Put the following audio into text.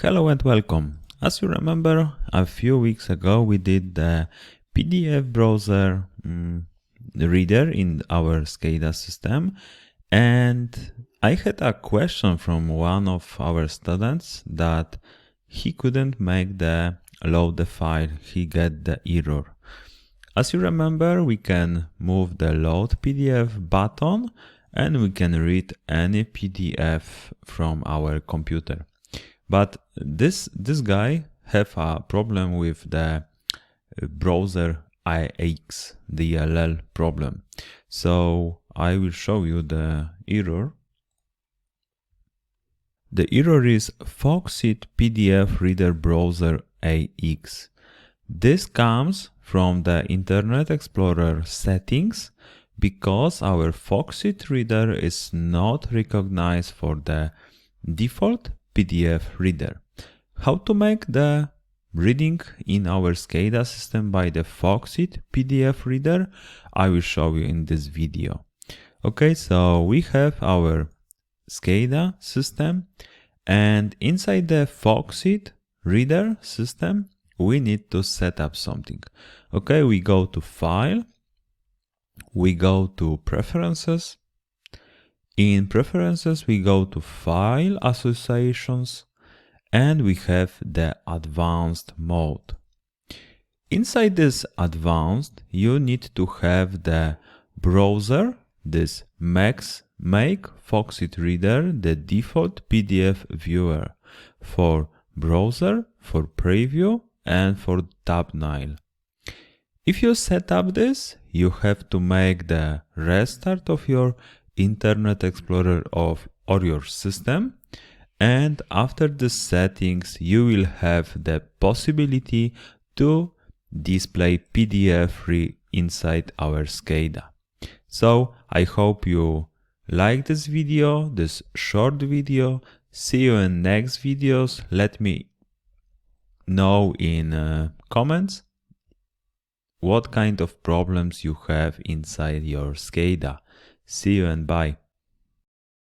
Hello and welcome. As you remember, a few weeks ago we did the PDF browser reader in our SCADA system, and I had a question from one of our students that he couldn't make the load the file, he get the error. As you remember, we can move the load PDF button and we can read any PDF from our computer. But this guy have a problem with the WinCC DLL problem. So I will show you the error. The error is FoxitReaderBrowserAx. This comes from the Internet Explorer settings because our Foxit reader is not recognized for the default PDF reader. How to make the reading in our SCADA system by the Foxit PDF reader, I will show you in this video. Okay, so we have our SCADA system, and inside the Foxit reader system, we need to set up something. Okay, we go to File, we go to Preferences. In Preferences, we go to File Associations, and we have the Advanced mode. Inside this Advanced, you need to have the browser, this make Foxit Reader the default PDF viewer for browser, for preview, and for thumbnail. If you set up this, you have to make the restart of your Internet Explorer or your system, and after the settings you will have the possibility to display PDF inside our SCADA. So I hope you like this video, this short video. See you in next videos. Let me know in comments what kind of problems you have inside your SCADA. See you and bye.